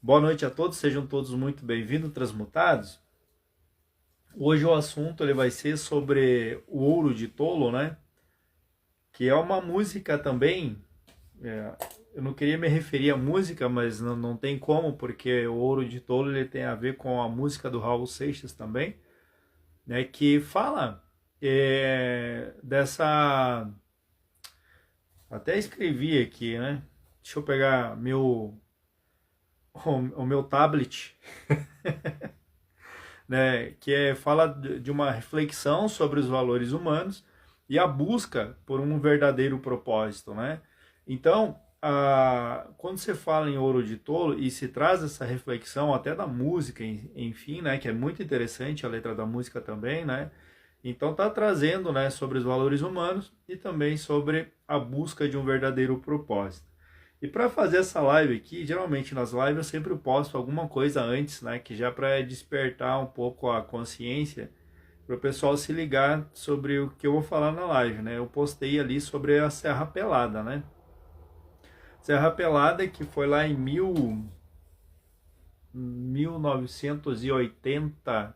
Boa noite a todos, sejam todos muito bem-vindos, transmutados. Hoje o assunto ele vai ser sobre o Ouro de Tolo, né? Que é uma música também. Eu não queria me referir à música, mas não tem como, porque o Ouro de Tolo ele tem a ver com a música do Raul Seixas também, né? Que fala dessa. Até escrevi aqui, né? Deixa eu pegar o meu tablet, né, fala de uma reflexão sobre os valores humanos e a busca por um verdadeiro propósito, né? Então, quando você fala em Ouro de Tolo e se traz essa reflexão até da música, enfim, né, que é muito interessante a letra da música também, né? Então tá trazendo, né, sobre os valores humanos e também sobre a busca de um verdadeiro propósito. E para fazer essa live aqui, geralmente nas lives eu sempre posto alguma coisa antes, né, que já para despertar um pouco a consciência, para o pessoal se ligar sobre o que eu vou falar na live, né? Eu postei ali sobre a Serra Pelada, né? Serra Pelada que foi lá em 1980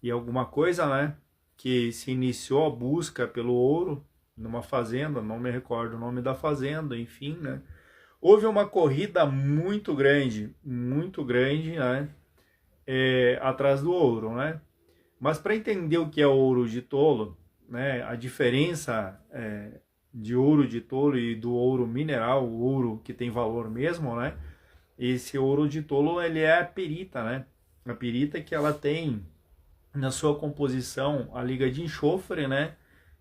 e alguma coisa, né? Que se iniciou a busca pelo ouro numa fazenda, não me recordo o nome da fazenda, enfim, né? Houve uma corrida muito grande, né? Atrás do ouro, né? Mas para entender o que é ouro de tolo, né? A diferença de ouro de tolo e do ouro mineral, o ouro que tem valor mesmo, né? Esse ouro de tolo ele é a pirita, né? A pirita que ela tem na sua composição a liga de enxofre, né?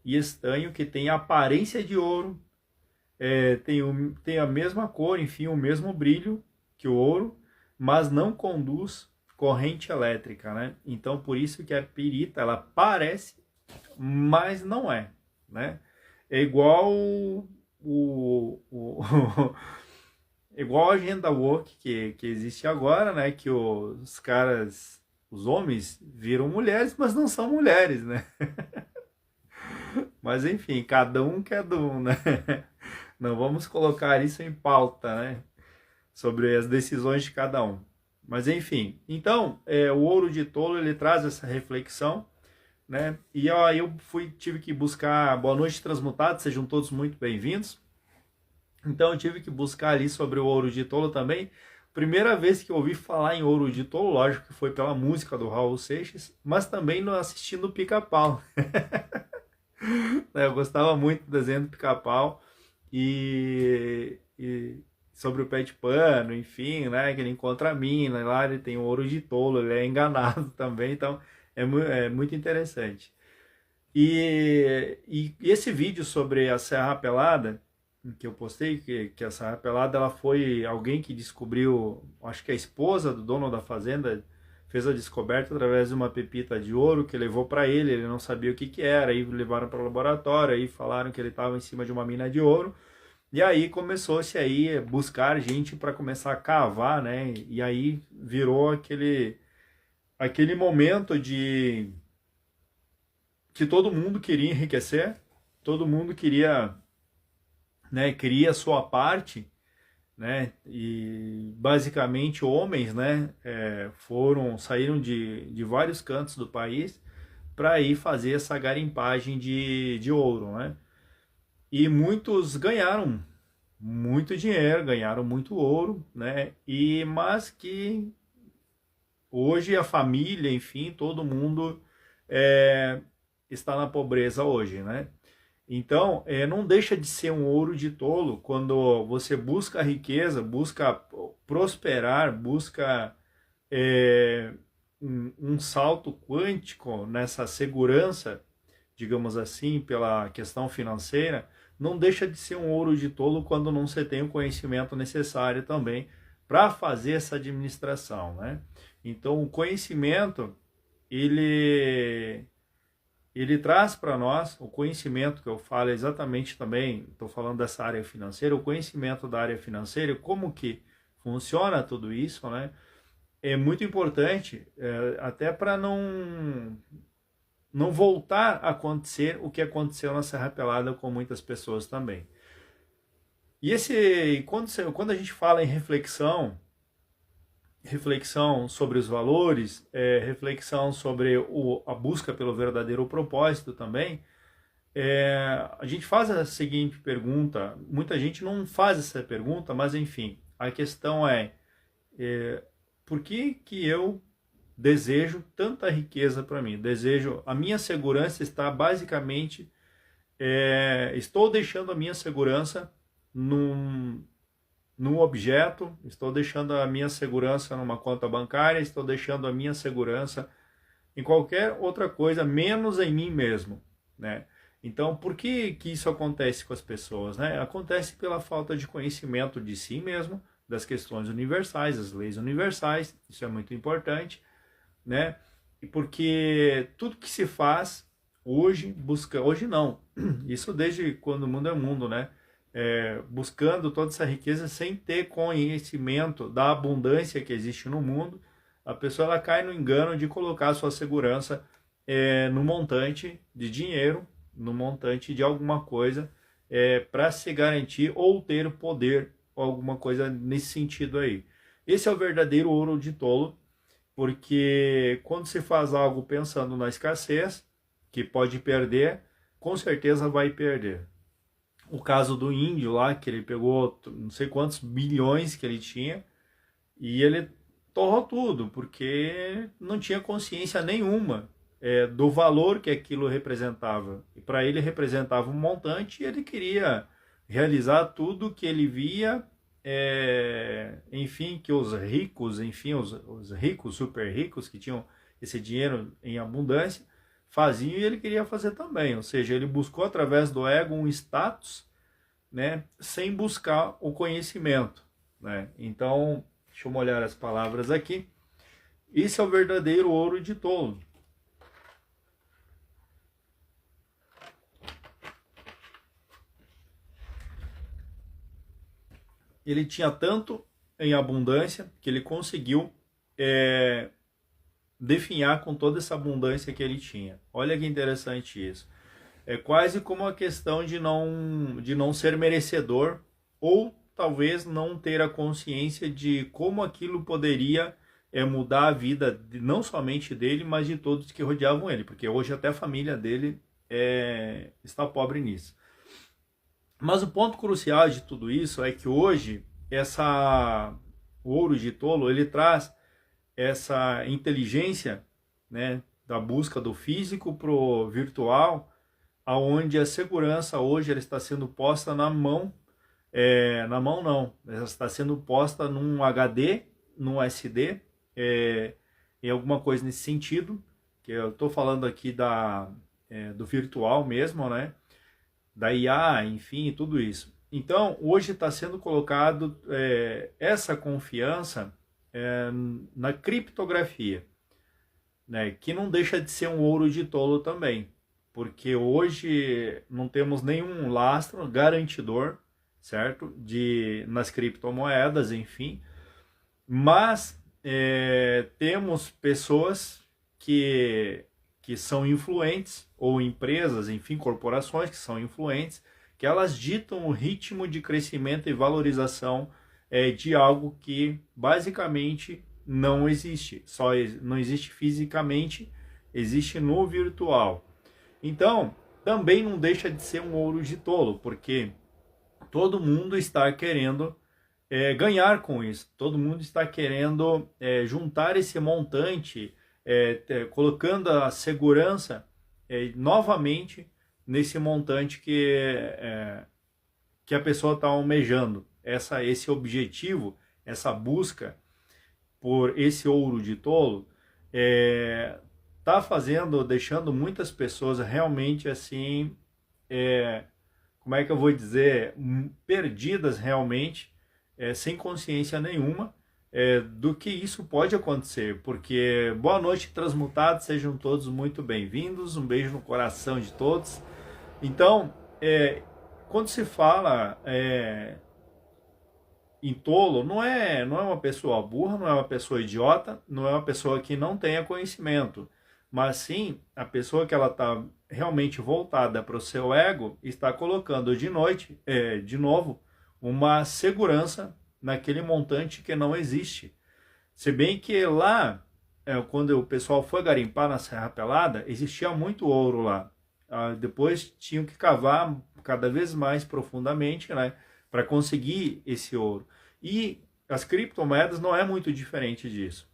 E estanho que tem a aparência de ouro, tem a mesma cor, enfim, o mesmo brilho que o ouro, mas não conduz corrente elétrica, né? Então, por isso que a pirita, ela parece, mas não é, né? É igual igual a agenda woke que existe agora, né? Que os caras, os homens viram mulheres, mas não são mulheres, né? Mas enfim, cada um quer um, né? Não vamos colocar isso em pauta, né? Sobre as decisões de cada um. Mas enfim, então o Ouro de Tolo ele traz essa reflexão, né? E ó, tive que buscar. Boa noite, transmutados, sejam todos muito bem-vindos. Então eu tive que buscar ali sobre o Ouro de Tolo também. Primeira vez que eu ouvi falar em Ouro de Tolo, lógico que foi pela música do Raul Seixas, mas também assistindo o Pica-Pau. Eu gostava muito do desenho do Pica-Pau e sobre o pé de pano, enfim, né? Que ele encontra a mina, lá ele tem o ouro de tolo, ele é enganado também, então é muito interessante. E esse vídeo sobre a Serra Pelada, que eu postei, que a Serra Pelada ela foi alguém que descobriu, acho que a esposa do dono da fazenda fez a descoberta através de uma pepita de ouro que levou para ele não sabia o que era, aí levaram para o laboratório, aí falaram que ele estava em cima de uma mina de ouro, e aí começou-se aí buscar gente para começar a cavar, né? E aí virou aquele momento de que todo mundo queria enriquecer, todo mundo queria, né, queria a sua parte, né? E basicamente homens, né, saíram de vários cantos do país para ir fazer essa garimpagem de ouro, né? E muitos ganharam muito dinheiro, ganharam muito ouro, né? Mas que hoje a família, enfim, todo mundo está na pobreza hoje, né? Então, não deixa de ser um ouro de tolo quando você busca a riqueza, busca prosperar, busca um salto quântico nessa segurança, digamos assim, pela questão financeira, não deixa de ser um ouro de tolo quando não se tem o conhecimento necessário também para fazer essa administração, né? Então, o conhecimento, ele traz para nós o conhecimento que eu falo exatamente também, estou falando dessa área financeira, o conhecimento da área financeira, como que funciona tudo isso, né? É muito importante, até para não voltar a acontecer o que aconteceu na Serra Pelada com muitas pessoas também. E quando a gente fala em reflexão, reflexão sobre os valores, reflexão sobre a busca pelo verdadeiro propósito também, a gente faz a seguinte pergunta, muita gente não faz essa pergunta, mas enfim, a questão por que que eu desejo tanta riqueza para mim? A minha segurança está basicamente, estou deixando a minha segurança num objeto, estou deixando a minha segurança numa conta bancária, estou deixando a minha segurança em qualquer outra coisa, menos em mim mesmo, né? Então, por que que isso acontece com as pessoas, né? Acontece pela falta de conhecimento de si mesmo, das questões universais, das leis universais, isso é muito importante, né? E porque tudo que se faz hoje, hoje não, isso desde quando o mundo é mundo, né? Buscando toda essa riqueza sem ter conhecimento da abundância que existe no mundo, a pessoa ela cai no engano de colocar a sua segurança no montante de dinheiro, no montante de alguma coisa, para se garantir ou ter poder, ou alguma coisa nesse sentido aí. Esse é o verdadeiro ouro de tolo, porque quando se faz algo pensando na escassez, que pode perder, com certeza vai perder. O caso do índio lá, que ele pegou não sei quantos bilhões que ele tinha, e ele torrou tudo, porque não tinha consciência nenhuma do valor que aquilo representava. E para ele representava um montante e ele queria realizar tudo que ele via, enfim, que os ricos, enfim, os ricos, super ricos, que tinham esse dinheiro em abundância, faziam e ele queria fazer também. Ou seja, ele buscou através do ego um status, né, sem buscar o conhecimento, né? Então, deixa eu molhar as palavras aqui. Esse é o verdadeiro ouro de tolo. Ele tinha tanto em abundância que ele conseguiu definhar com toda essa abundância que ele tinha. Olha que interessante isso. É quase como a questão de não ser merecedor, ou talvez não ter a consciência de como aquilo poderia mudar a vida não somente dele, mas de todos que rodeavam ele, porque hoje até a família dele está pobre nisso. Mas o ponto crucial de tudo isso é que hoje o ouro de tolo ele traz essa inteligência, né, da busca do físico para o virtual, aonde a segurança hoje ela está sendo posta na mão, na mão não, ela está sendo posta num HD, num SD, em alguma coisa nesse sentido, que eu estou falando aqui do virtual mesmo, né, da IA, enfim, tudo isso. Então, hoje está sendo colocado essa confiança na criptografia, né, que não deixa de ser um ouro de tolo também, porque hoje não temos nenhum lastro garantidor, certo, nas criptomoedas, enfim, mas temos pessoas que são influentes, ou empresas, enfim, corporações que são influentes, que elas ditam o ritmo de crescimento e valorização de algo que basicamente não existe, não existe fisicamente, existe no virtual. Então, também não deixa de ser um ouro de tolo, porque todo mundo está querendo ganhar com isso, todo mundo está querendo juntar esse montante, colocando a segurança novamente nesse montante que a pessoa está almejando. Esse objetivo, essa busca por esse ouro de tolo, está deixando muitas pessoas realmente assim, como é que eu vou dizer, perdidas realmente, sem consciência nenhuma do que isso pode acontecer. Porque boa noite, transmutados, sejam todos muito bem-vindos, um beijo no coração de todos. Então, quando se fala em tolo, não é uma pessoa burra, não é uma pessoa idiota, não é uma pessoa que não tenha conhecimento, mas sim a pessoa que ela está realmente voltada para o seu ego, está colocando de novo, uma segurança naquele montante que não existe. Se bem que lá, quando o pessoal foi garimpar na Serra Pelada, existia muito ouro lá. Depois tinham que cavar cada vez mais profundamente, né, para conseguir esse ouro. E as criptomoedas não é muito diferente disso.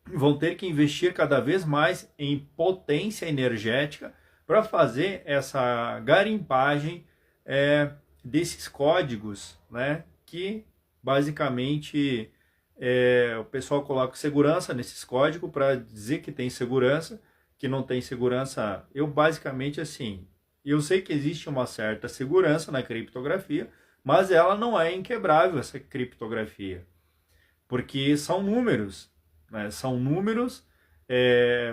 Vão ter que investir cada vez mais em potência energética para fazer essa garimpagem desses códigos, né, que basicamente o pessoal coloca segurança nesses códigos para dizer que tem segurança, que não tem segurança. Eu basicamente assim, eu sei que existe uma certa segurança na criptografia, mas ela não é inquebrável, essa criptografia, porque são números, né? São números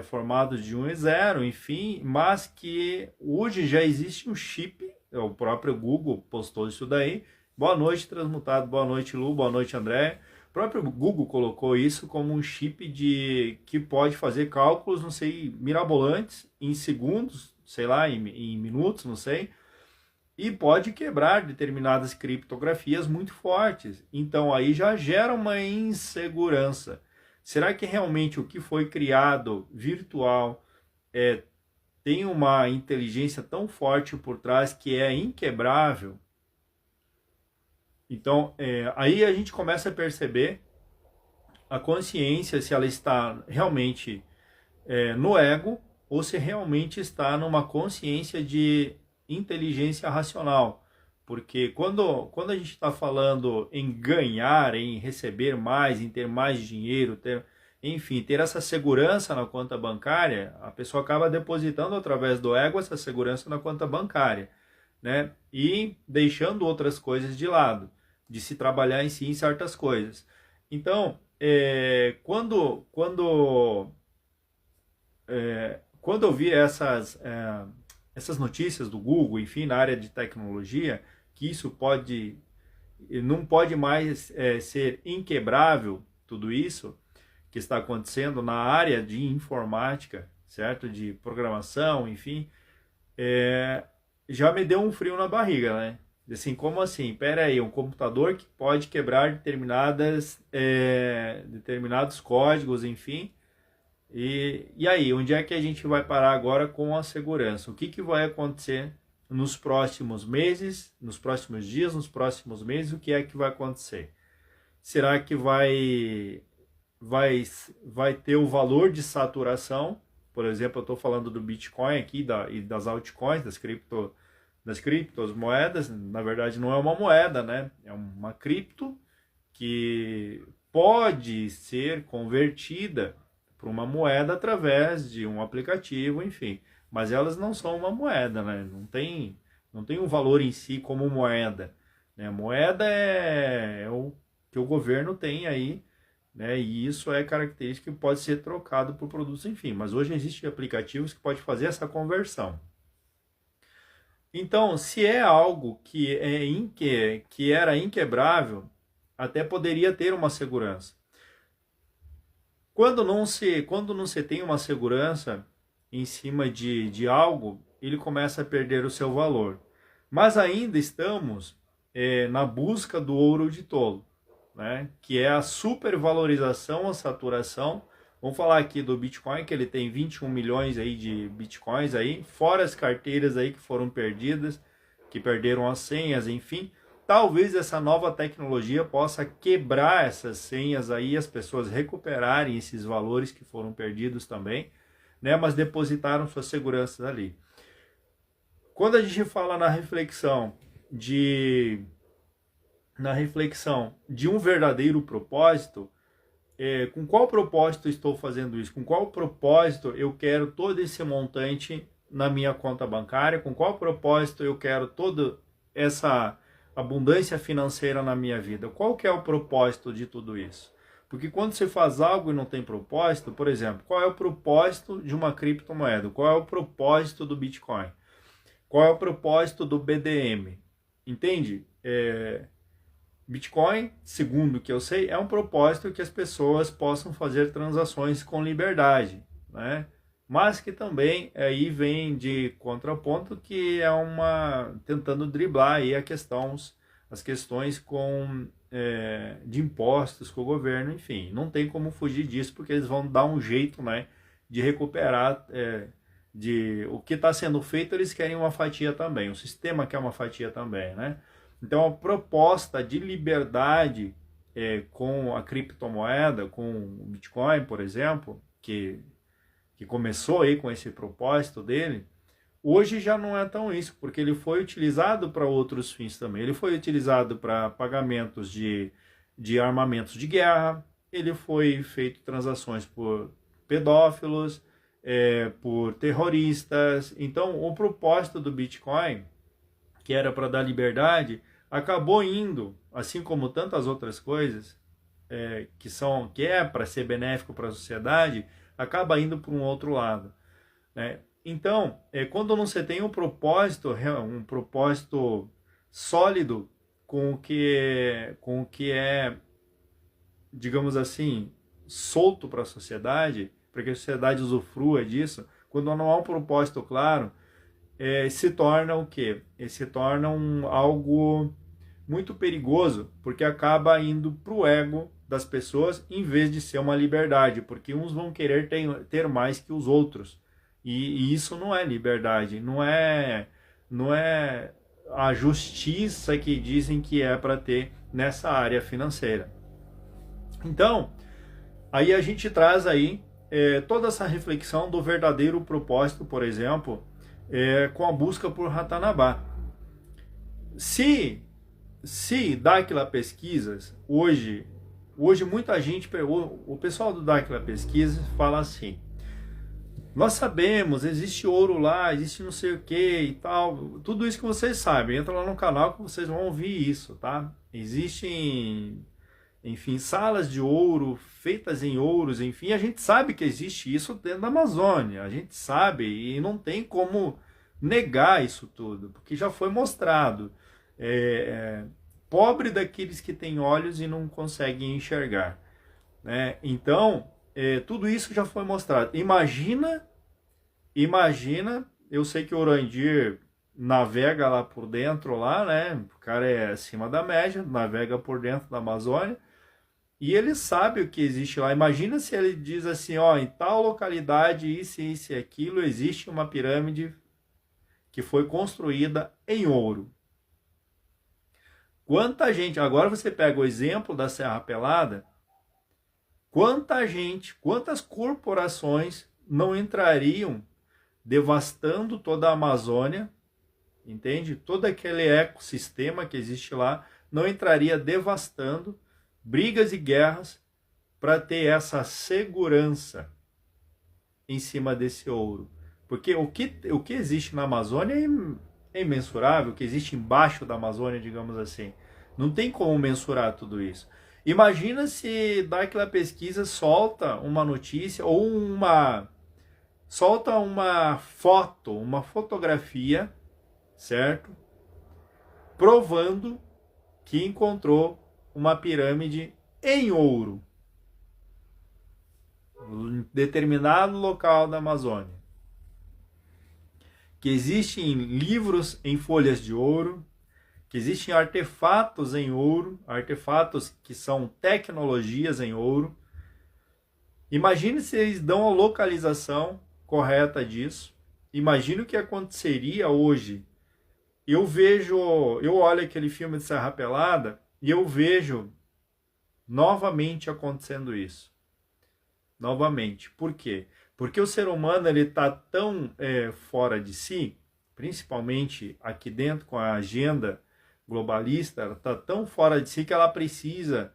formados de 1 e 0, enfim, mas que hoje já existe um chip, o próprio Google postou isso daí. Boa noite, Transmutado, boa noite, Lu, boa noite, André. O próprio Google colocou isso como um chip que pode fazer cálculos, não sei, mirabolantes, em segundos, sei lá, em minutos, não sei, e pode quebrar determinadas criptografias muito fortes. Então aí já gera uma insegurança. Será que realmente o que foi criado virtual tem uma inteligência tão forte por trás que é inquebrável? Então, aí a gente começa a perceber a consciência, se ela está realmente no ego ou se realmente está numa consciência de inteligência racional. Porque quando a gente está falando em ganhar, em receber mais, em ter mais dinheiro, enfim, ter essa segurança na conta bancária, a pessoa acaba depositando através do ego essa segurança na conta bancária, né? E deixando outras coisas de lado, de se trabalhar em si em certas coisas. Então, quando eu vi essas notícias do Google, enfim, na área de tecnologia, que isso não pode mais ser inquebrável, tudo isso que está acontecendo na área de informática, certo? De programação, enfim, já me deu um frio na barriga, né? Assim, como assim? Pera aí, um computador que pode quebrar determinados códigos, enfim. E aí, onde é que a gente vai parar agora com a segurança? O que vai acontecer nos próximos meses, nos próximos dias, nos próximos meses? O que é que vai acontecer? Será que vai ter o valor de saturação? Por exemplo, eu estou falando do Bitcoin aqui e das altcoins, das criptomoedas. Na verdade, não é uma moeda, né? É uma cripto que pode ser convertida para uma moeda através de um aplicativo, enfim. Mas elas não são uma moeda, né? Não tem um valor em si como moeda, né? Moeda é o que o governo tem aí, né? E isso é característica que pode ser trocado por produtos, enfim. Mas hoje existem aplicativos que podem fazer essa conversão. Então, se é algo que era inquebrável, até poderia ter uma segurança. Quando não se tem uma segurança em cima de algo, ele começa a perder o seu valor. Mas ainda estamos na busca do ouro de tolo, né? Que é a supervalorização, a saturação. Vamos falar aqui do Bitcoin, que ele tem 21 milhões aí de Bitcoins aí, fora as carteiras aí que foram perdidas, que perderam as senhas, enfim. Talvez essa nova tecnologia possa quebrar essas senhas aí, as pessoas recuperarem esses valores que foram perdidos também, né? Mas depositaram suas seguranças ali. Quando a gente fala na reflexão de um verdadeiro propósito, com qual propósito estou fazendo isso? Com qual propósito eu quero todo esse montante na minha conta bancária? Com qual propósito eu quero toda essa abundância financeira na minha vida? Qual que é o propósito de tudo isso? Porque quando você faz algo e não tem propósito, por exemplo, qual é o propósito de uma criptomoeda? Qual é o propósito do Bitcoin? Qual é o propósito do BDM? Entende? Bitcoin, segundo o que eu sei, é um propósito que as pessoas possam fazer transações com liberdade, né? Mas que também aí vem de contraponto, que é tentando driblar aí as questões com de impostos com o governo, enfim, não tem como fugir disso, porque eles vão dar um jeito, né, de recuperar de o que está sendo feito, eles querem uma fatia também, o sistema quer uma fatia também, né? Então a proposta de liberdade com a criptomoeda, com o Bitcoin, por exemplo, que começou aí com esse propósito dele, hoje já não é tão isso, porque ele foi utilizado para outros fins também. Ele foi utilizado para pagamentos de armamentos de guerra, ele foi feito transações por pedófilos, por terroristas. Então, o propósito do Bitcoin, que era para dar liberdade, acabou indo, assim como tantas outras coisas, que é para ser benéfico para a sociedade, acaba indo para um outro lado, né? Então, quando você tem um propósito sólido com o que é, digamos assim, solto para a sociedade, para que a sociedade usufrua disso, quando não há um propósito claro, se torna o quê? Se torna algo muito perigoso, porque acaba indo para o ego das pessoas em vez de ser uma liberdade, porque uns vão querer ter mais que os outros. E isso não é liberdade, não é a justiça que dizem que é para ter nessa área financeira. Então, aí a gente traz aí toda essa reflexão do verdadeiro propósito, por exemplo, com a busca por Ratanabá. Se Daquila Pesquisas, hoje muita gente, o pessoal do Daquila Pesquisas fala assim: nós sabemos, existe ouro lá, existe não sei o que e tal, tudo isso que vocês sabem, entra lá no canal que vocês vão ouvir isso, tá? Existem, enfim, salas de ouro, feitas em ouros, enfim, a gente sabe que existe isso dentro da Amazônia, a gente sabe e não tem como negar isso tudo, porque já foi mostrado. Pobre daqueles que têm olhos e não conseguem enxergar, né? Então, tudo isso já foi mostrado. Imagina, eu sei que o Orandir navega lá por dentro, lá, né? O cara é acima da média, navega por dentro da Amazônia, e ele sabe o que existe lá. Imagina se ele diz assim, ó, em tal localidade, isso e aquilo, existe uma pirâmide que foi construída em ouro. Quanta gente, agora você pega o exemplo da Serra Pelada, quanta gente, quantas corporações não entrariam devastando toda a Amazônia, entende? Todo aquele ecossistema que existe lá, não entraria devastando, brigas e guerras, para ter essa segurança em cima desse ouro. Porque o que existe na Amazônia é imensurável, o que existe embaixo da Amazônia, digamos assim. Não tem como mensurar tudo isso. Imagina se Daquila Pesquisa solta uma notícia ou solta uma foto, uma fotografia, certo? Provando que encontrou uma pirâmide em ouro em determinado local da Amazônia. Que existem livros em folhas de ouro, que existem artefatos em ouro, artefatos que são tecnologias em ouro. Imagine se eles dão a localização correta disso. Imagine o que aconteceria hoje. Eu olho aquele filme de Serra Pelada e eu vejo novamente acontecendo isso. Novamente. Por quê? Porque o ser humano está tão fora de si, principalmente aqui dentro com a agenda globalista, ela está tão fora de si que ela precisa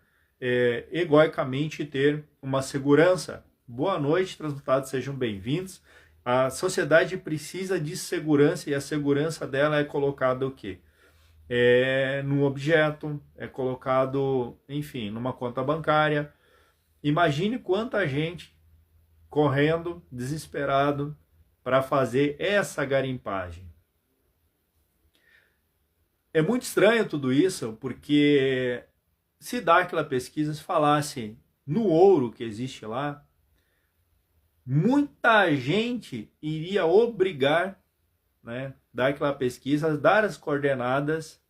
egoicamente ter uma segurança. Boa noite, transmutados, sejam bem-vindos. A sociedade precisa de segurança e a segurança dela é colocada o quê? Num objeto, é colocado, enfim, numa conta bancária. Imagine quanta gente correndo, desesperado, para fazer essa garimpagem. É muito estranho tudo isso, porque se Daquila Pesquisas falasse no ouro que existe lá, muita gente iria obrigar, né, Daquila Pesquisa a dar as coordenadas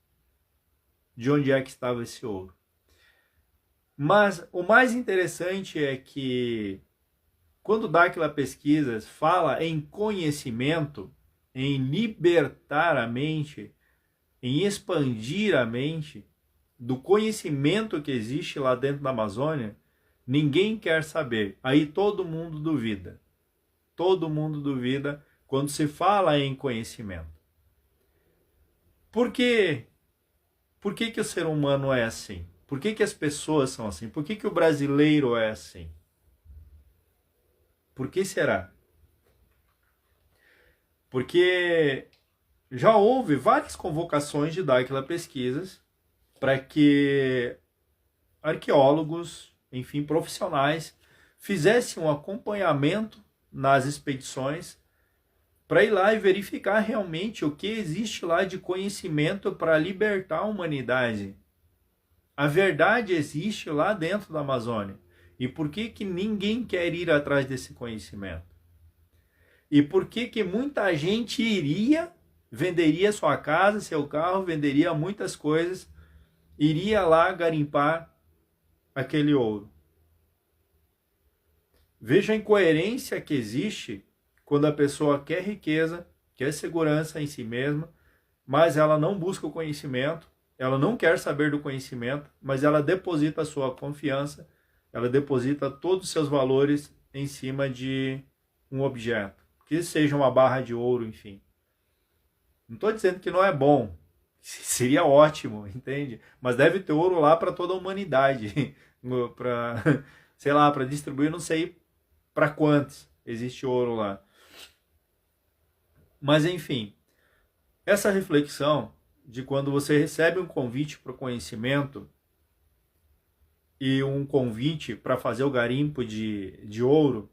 de onde é que estava esse ouro. Mas o mais interessante é que quando Daquila Pesquisas fala em conhecimento, em libertar a mente, em expandir a mente do conhecimento que existe lá dentro da Amazônia, ninguém quer saber. Aí todo mundo duvida. Todo mundo duvida quando se fala em conhecimento. Por quê? Por que que o ser humano é assim? Por que que as pessoas são assim? Por que que o brasileiro é assim? Por que será? Porque já houve várias convocações de Daquila Pesquisas para que arqueólogos, enfim, profissionais, fizessem um acompanhamento nas expedições para ir lá e verificar realmente o que existe lá de conhecimento para libertar a humanidade. A verdade existe lá dentro da Amazônia. E por que que ninguém quer ir atrás desse conhecimento? E por que que muita gente iria, venderia sua casa, seu carro, venderia muitas coisas, iria lá garimpar aquele ouro? Veja a incoerência que existe quando a pessoa quer riqueza, quer segurança em si mesma, mas ela não busca o conhecimento, ela não quer saber do conhecimento, mas ela deposita a sua confiança, ela deposita todos os seus valores em cima de um objeto, que seja uma barra de ouro, enfim. Não estou dizendo que não é bom, seria ótimo, entende? Mas deve ter ouro lá para toda a humanidade, para, sei lá, para distribuir, não sei para quantos existe ouro lá. Mas enfim, essa reflexão de quando você recebe um convite para o conhecimento e um convite para fazer o garimpo de ouro,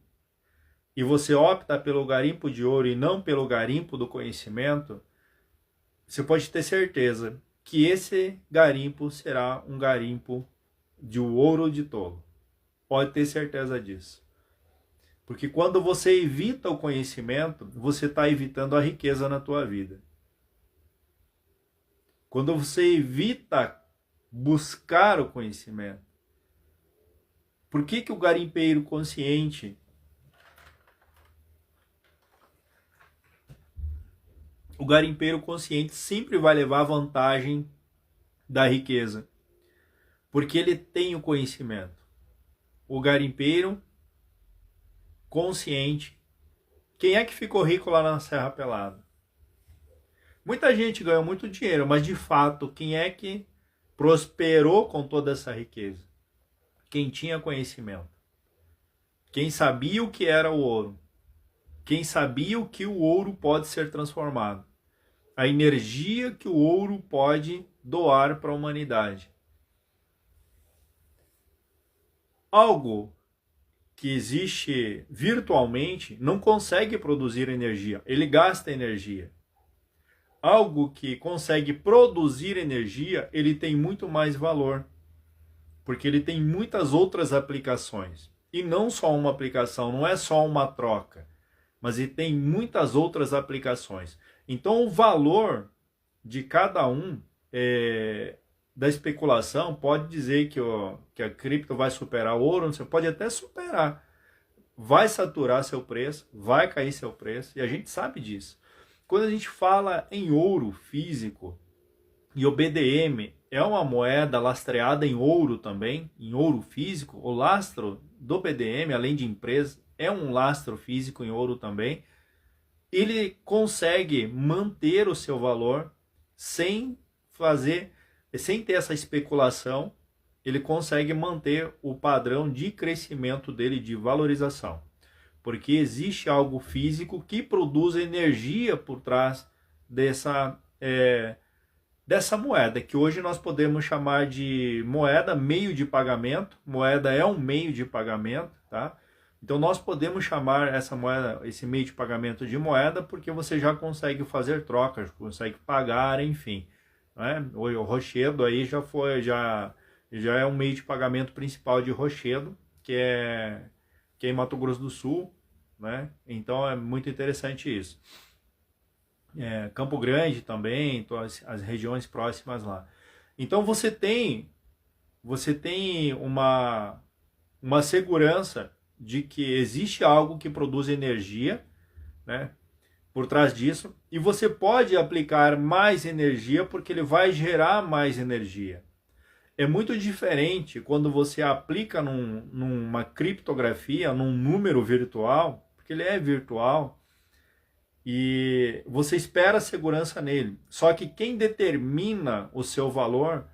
e você opta pelo garimpo de ouro e não pelo garimpo do conhecimento, você pode ter certeza que esse garimpo será um garimpo de ouro de tolo. Pode ter certeza disso. Porque quando você evita o conhecimento, você está evitando a riqueza na tua vida. Quando você evita buscar o conhecimento. Por que que o garimpeiro consciente, sempre vai levar vantagem da riqueza? Porque ele tem o conhecimento. O garimpeiro consciente. Quem é que ficou rico lá na Serra Pelada? Muita gente ganhou muito dinheiro, mas de fato, quem é que prosperou com toda essa riqueza? Quem tinha conhecimento. Quem sabia o que era o ouro. Quem sabia o que o ouro pode ser transformado. A energia que o ouro pode doar para a humanidade. Algo que existe virtualmente não consegue produzir energia, ele gasta energia. Algo que consegue produzir energia, ele tem muito mais valor, porque ele tem muitas outras aplicações. E não só uma aplicação, não é só uma troca, mas ele tem muitas outras aplicações. Então o valor de cada um da especulação pode dizer que a cripto vai superar o ouro, você pode até superar. Vai saturar seu preço, vai cair seu preço, e a gente sabe disso. Quando a gente fala em ouro físico, e o BDM é uma moeda lastreada em ouro também, em ouro físico, o lastro do BDM, além de empresa, é um lastro físico em ouro também, ele consegue manter o seu valor sem ter essa especulação, ele consegue manter o padrão de crescimento dele, de valorização. Porque existe algo físico que produz energia por trás dessa moeda, que hoje nós podemos chamar de moeda, meio de pagamento. Moeda é um meio de pagamento, tá? Então nós podemos chamar essa moeda, esse meio de pagamento de moeda, porque você já consegue fazer trocas, consegue pagar, enfim. Né? O rochedo aí já é um meio de pagamento principal de rochedo, que é em Mato Grosso do Sul, né? Então é muito interessante isso. Campo Grande também, as regiões próximas lá. Então você tem você tem uma segurança de que existe algo que produz energia, né, por trás disso, e você pode aplicar mais energia porque ele vai gerar mais energia. É muito diferente quando você aplica numa criptografia, num número virtual, porque ele é virtual, e você espera segurança nele. Só que quem determina o seu valor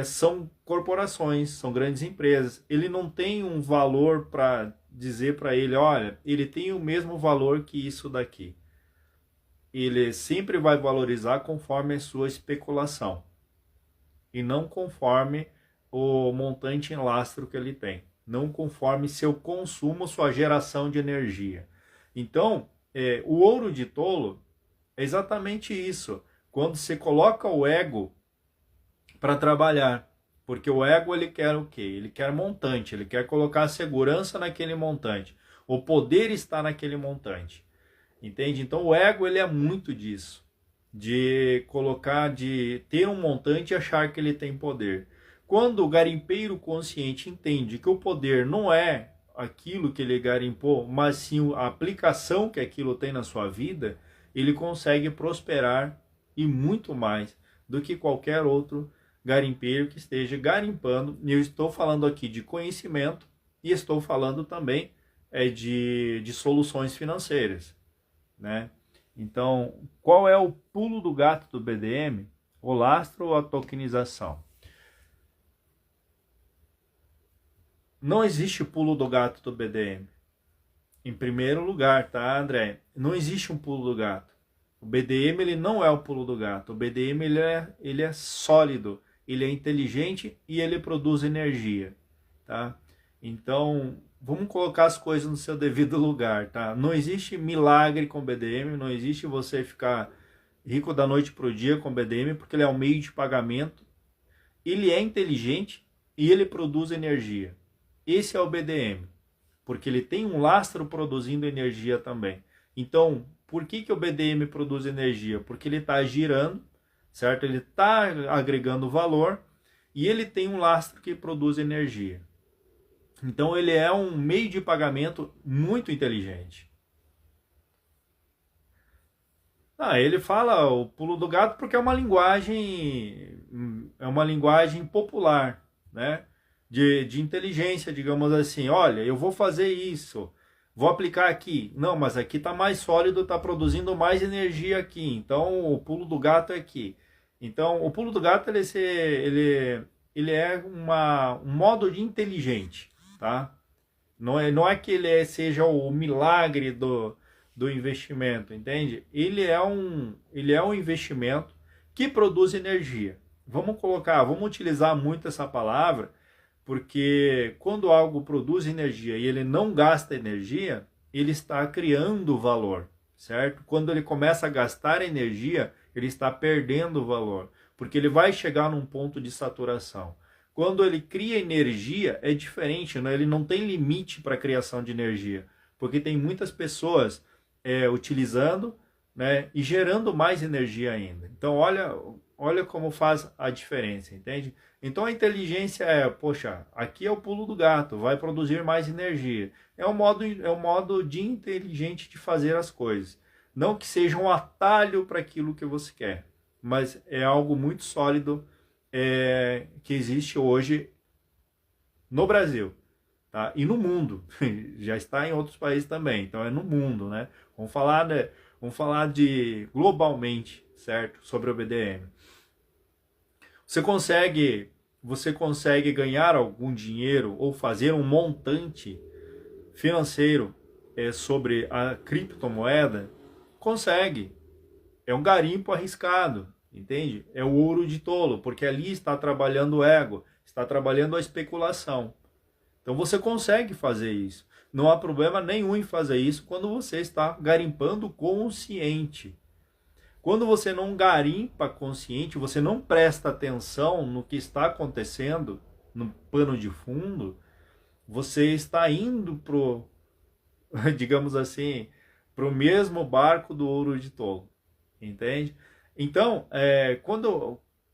são corporações, são grandes empresas. Ele não tem um valor para dizer para ele, olha, ele tem o mesmo valor que isso daqui. Ele sempre vai valorizar conforme a sua especulação e não conforme o montante em lastro que ele tem, não conforme seu consumo, sua geração de energia. Então, o ouro de tolo é exatamente isso. Quando você coloca o ego para trabalhar, porque o ego ele quer o quê? Ele quer montante, ele quer colocar segurança naquele montante. O poder está naquele montante. Entende? Então o ego ele é muito disso, de colocar, de ter um montante e achar que ele tem poder. Quando o garimpeiro consciente entende que o poder não é aquilo que ele garimpou, mas sim a aplicação que aquilo tem na sua vida, ele consegue prosperar e muito mais do que qualquer outro garimpeiro que esteja garimpando. E eu estou falando aqui de conhecimento e estou falando também de soluções financeiras, né? Então, qual é o pulo do gato do BDM? O lastro ou a tokenização? Não existe pulo do gato do BDM. Em primeiro lugar, tá, André? Não existe um pulo do gato. O BDM ele não é o pulo do gato. O BDM ele é sólido, ele é inteligente e ele produz energia, tá? Então, vamos colocar as coisas no seu devido lugar, tá? Não existe milagre com BDM, não existe você ficar rico da noite pro dia com BDM, porque ele é um meio de pagamento. Ele é inteligente e ele produz energia. Esse é o BDM, porque ele tem um lastro produzindo energia também. Então, por que o BDM produz energia? Porque ele está girando, certo? Ele está agregando valor e ele tem um lastro que produz energia. Então ele é um meio de pagamento muito inteligente. Ele fala o pulo do gato porque é uma linguagem popular, né? De inteligência, digamos assim. Olha, eu vou fazer isso, vou aplicar aqui. Não, mas aqui está mais sólido, está produzindo mais energia aqui. Então o pulo do gato é aqui. Então o pulo do gato ele é um modo de inteligente. Tá? Não é que ele seja o milagre do investimento, entende? Ele é um investimento que produz energia. Vamos utilizar muito essa palavra, porque quando algo produz energia e ele não gasta energia, ele está criando valor, certo? Quando ele começa a gastar energia, ele está perdendo valor, porque ele vai chegar num ponto de saturação. Quando ele cria energia, é diferente, né? Ele não tem limite para a criação de energia, porque tem muitas pessoas utilizando, né, e gerando mais energia ainda. Então, olha como faz a diferença, entende? Então, a inteligência poxa, aqui é o pulo do gato, vai produzir mais energia. É um modo de inteligente de fazer as coisas. Não que seja um atalho para aquilo que você quer, mas é algo muito sólido que existe hoje no Brasil, tá? E no mundo. Já está em outros países também, então é no mundo, né? Vamos falar de globalmente, certo? Sobre o BDM. Você consegue ganhar algum dinheiro ou fazer um montante financeiro sobre a criptomoeda? Consegue. É um garimpo arriscado. Entende? É o ouro de tolo, porque ali está trabalhando o ego, está trabalhando a especulação. Então você consegue fazer isso. Não há problema nenhum em fazer isso quando você está garimpando consciente. Quando você não garimpa consciente, você não presta atenção no que está acontecendo no pano de fundo, você está indo pro, digamos assim, pro mesmo barco do ouro de tolo. Entende? Então,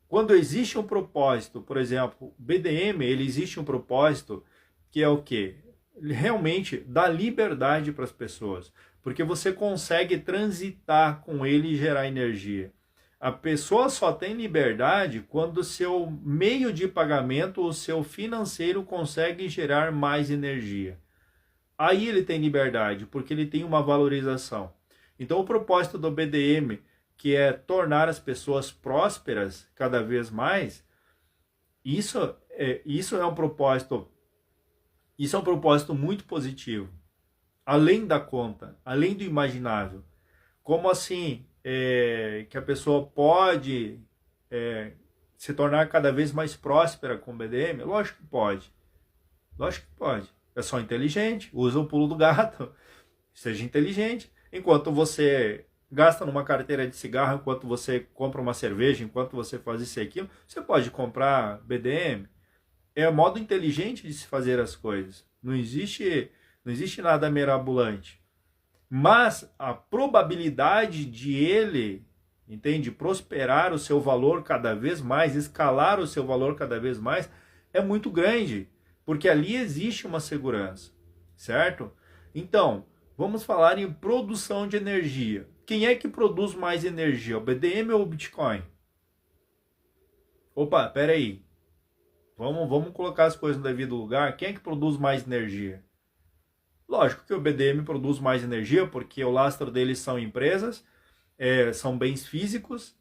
quando existe um propósito, por exemplo, BDM, ele existe um propósito que é o quê? Realmente dá liberdade para as pessoas, porque você consegue transitar com ele e gerar energia. A pessoa só tem liberdade quando o seu meio de pagamento, o seu financeiro consegue gerar mais energia. Aí ele tem liberdade, porque ele tem uma valorização. Então o propósito do BDM, que é tornar as pessoas prósperas cada vez mais, isso é um propósito muito positivo, além da conta, além do imaginável. Como assim que a pessoa pode se tornar cada vez mais próspera com o BDM? Lógico que pode. Lógico que pode. É só inteligente, usa o pulo do gato, seja inteligente. Enquanto você gasta numa carteira de cigarro, enquanto você compra uma cerveja, enquanto você faz isso e aquilo, você pode comprar BDM. É o modo inteligente de se fazer as coisas. Não existe nada mirabolante. Mas a probabilidade de ele, entende, prosperar o seu valor cada vez mais, escalar o seu valor cada vez mais, é muito grande, porque ali existe uma segurança, certo? Então, vamos falar em produção de energia. Quem é que produz mais energia, o BDM ou o Bitcoin? Opa, peraí. Vamos colocar as coisas no devido lugar. Quem é que produz mais energia? Lógico que o BDM produz mais energia, porque o lastro deles são empresas, são bens físicos,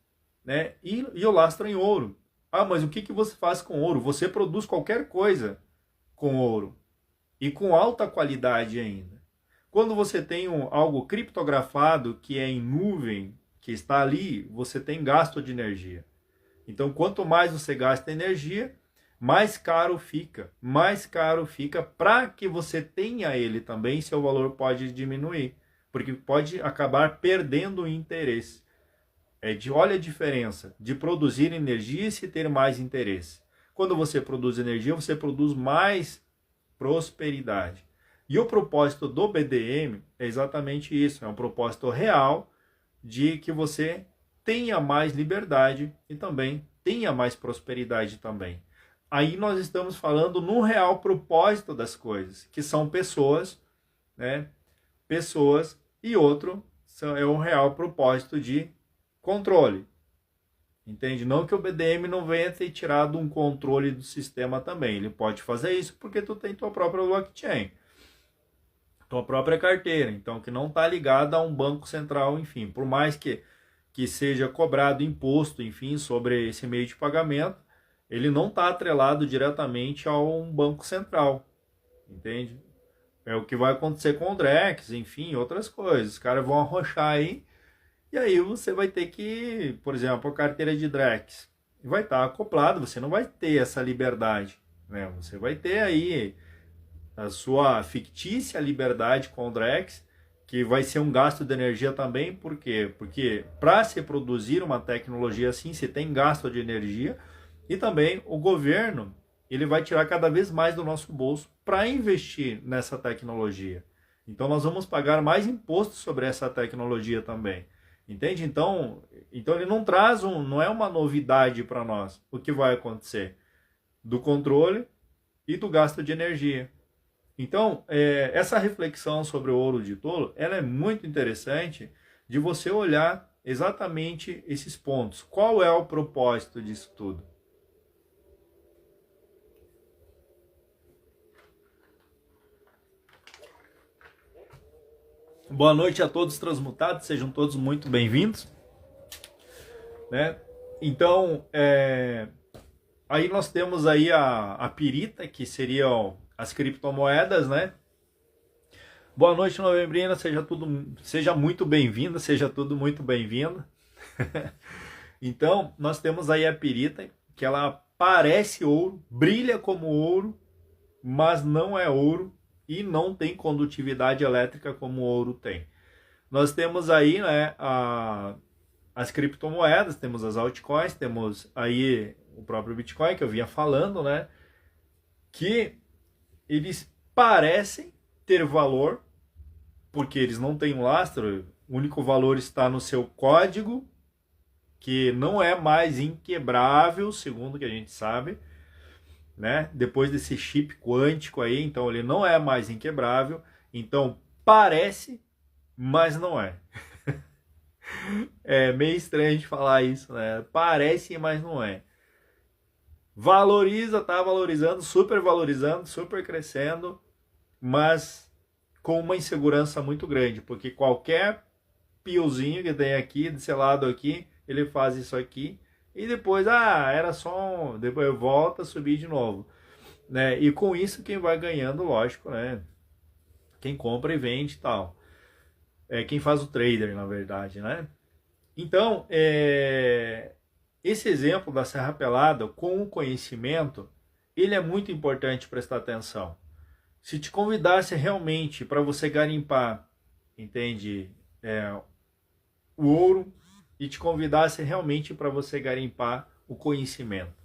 né? E o lastro em ouro. Ah, mas o que você faz com ouro? Você produz qualquer coisa com ouro. E com alta qualidade ainda. Quando você tem algo criptografado, que é em nuvem, que está ali, você tem gasto de energia. Então, quanto mais você gasta energia, mais caro fica para que você tenha ele também, seu valor pode diminuir, porque pode acabar perdendo o interesse. Olha a diferença de produzir energia e se ter mais interesse. Quando você produz energia, você produz mais prosperidade. E o propósito do BDM é exatamente isso, é um propósito real de que você tenha mais liberdade e também tenha mais prosperidade também. Aí nós estamos falando no real propósito das coisas, que são pessoas, né? Pessoas, e outro é o real propósito de controle. Entende? Não que o BDM não venha ter tirado um controle do sistema também. Ele pode fazer isso porque tu tem tua própria blockchain, tua própria carteira, então que não está ligada a um banco central, enfim. Por mais que seja cobrado imposto, enfim, sobre esse meio de pagamento, ele não está atrelado diretamente a um banco central, entende? É o que vai acontecer com o Drex, enfim, outras coisas. Os caras vão arrochar aí, e aí você vai ter que, por exemplo, a carteira de Drex vai estar acoplada, você não vai ter essa liberdade, né? Você vai ter aí a sua fictícia liberdade com o Drex, que vai ser um gasto de energia também, por quê? Porque para se produzir uma tecnologia assim, se tem gasto de energia, e também o governo, ele vai tirar cada vez mais do nosso bolso para investir nessa tecnologia. Então nós vamos pagar mais impostos sobre essa tecnologia também. Entende? Então ele não traz não é uma novidade para nós o que vai acontecer do controle e do gasto de energia. Então, essa reflexão sobre o ouro de tolo, ela é muito interessante de você olhar exatamente esses pontos. Qual é o propósito disso tudo? Boa noite a todos transmutados, sejam todos muito bem-vindos, né? Então, aí nós temos aí a pirita, que seriam as criptomoedas, né? Boa noite, novembrina, seja muito bem-vinda, seja tudo muito bem-vindo. Então, nós temos aí a pirita, que ela parece ouro, brilha como ouro, mas não é ouro e não tem condutividade elétrica como o ouro tem. Nós temos aí, né, as criptomoedas, temos as altcoins, temos aí o próprio Bitcoin, que eu vinha falando, né, que eles parecem ter valor, porque eles não têm um lastro, o único valor está no seu código, que não é mais inquebrável, segundo o que a gente sabe, né? Depois desse chip quântico aí, então ele não é mais inquebrável. Então parece, mas não é. É meio estranho a gente falar isso, né? Parece, mas não é. Valoriza, tá valorizando, super crescendo, mas com uma insegurança muito grande, porque qualquer piozinho que tem aqui, desse lado aqui, ele faz isso aqui, e depois, era só depois volta a subir de novo, né? E com isso quem vai ganhando, lógico, né? Quem compra e vende e tal. Quem faz o trader, na verdade, né? Então, esse exemplo da Serra Pelada com o conhecimento, ele é muito importante prestar atenção. Se te convidasse realmente para você garimpar, entende, o ouro, e te convidasse realmente para você garimpar o conhecimento,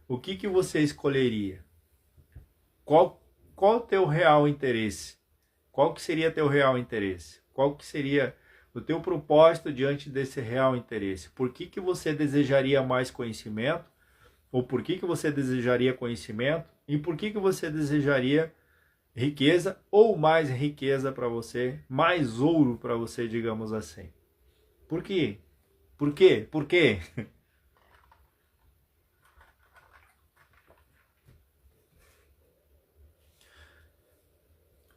o que você escolheria? Qual o teu real interesse? Qual que seria teu real interesse? Qual que seria o teu propósito diante desse real interesse? Por que você desejaria mais conhecimento? Ou por que você desejaria conhecimento? E por que você desejaria riqueza ou mais riqueza para você, mais ouro para você, digamos assim? Por quê? Por quê? Por quê?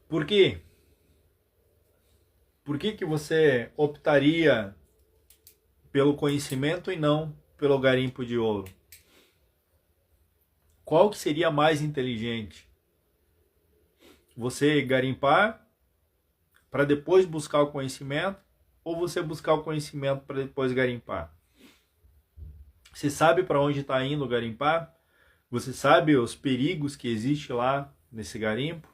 Por quê? Por que você optaria pelo conhecimento e não pelo garimpo de ouro? Qual que seria mais inteligente? Você garimpar para depois buscar o conhecimento, ou você buscar o conhecimento para depois garimpar? Você sabe para onde está indo garimpar? Você sabe os perigos que existem lá nesse garimpo?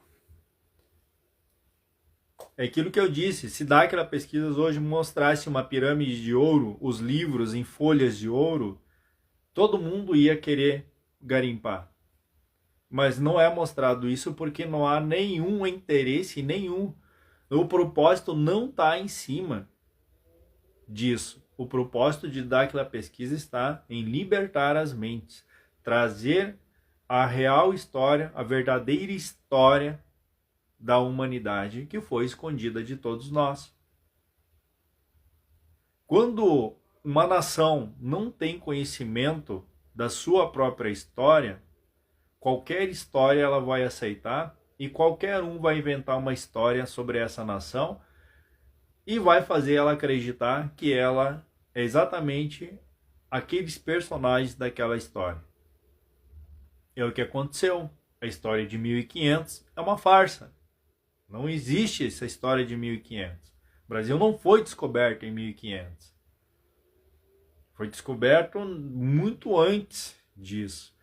É aquilo que eu disse, se Daquila Pesquisas hoje mostrasse uma pirâmide de ouro, os livros em folhas de ouro, todo mundo ia querer garimpar. Mas não é mostrado isso porque não há nenhum interesse, nenhum. O propósito não está em cima disso. O propósito de Daquila Pesquisa está em libertar as mentes, trazer a real história, a verdadeira história da humanidade que foi escondida de todos nós. Quando uma nação não tem conhecimento da sua própria história, qualquer história ela vai aceitar e qualquer um vai inventar uma história sobre essa nação e vai fazer ela acreditar que ela é exatamente aqueles personagens daquela história. É o que aconteceu. A história de 1500 é uma farsa. Não existe essa história de 1500. O Brasil não foi descoberto em 1500. Foi descoberto muito antes disso.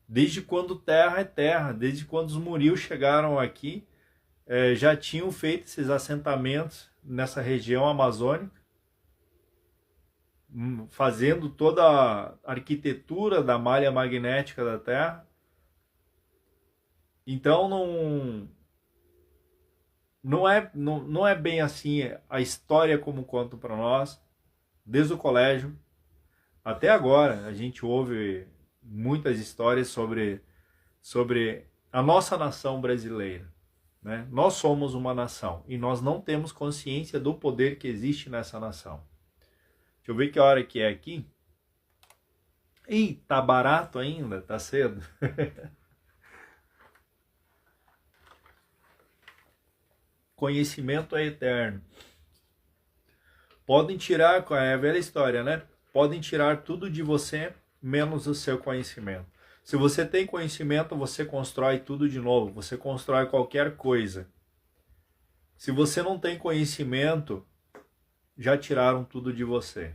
Desde quando terra é terra, desde quando os Murios chegaram aqui, já tinham feito esses assentamentos nessa região amazônica, fazendo toda a arquitetura da malha magnética da Terra. Então não é bem assim a história como contam para nós, desde o colégio até agora. A gente ouve muitas histórias sobre a nossa nação brasileira, né? Nós somos uma nação e nós não temos consciência do poder que existe nessa nação. Deixa eu ver que hora que é aqui. Ih, tá barato ainda? Tá cedo? Conhecimento é eterno. Podem tirar, é a velha história, né? Podem tirar tudo de você, menos o seu conhecimento. Se você tem conhecimento, você constrói tudo de novo. Você constrói qualquer coisa. Se você não tem conhecimento, já tiraram tudo de você.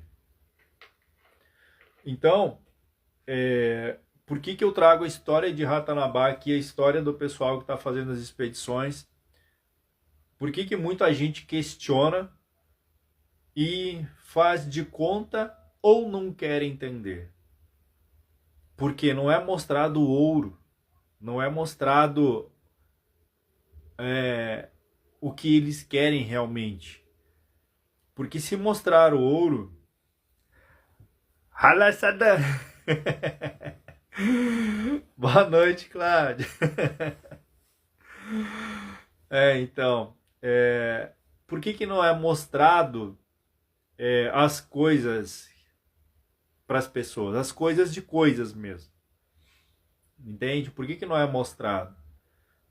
Então, por que eu trago a história de Ratanabá aqui, a história do pessoal que está fazendo as expedições? Por que muita gente questiona e faz de conta ou não quer entender? Porque não é mostrado o ouro, não é mostrado o que eles querem realmente. Porque se mostrar o ouro, Fala, Sadam. Boa noite, Cláudio. Então, por que que não é mostrado as coisas para as pessoas? As coisas de coisas mesmo. Entende? Por que que não é mostrado?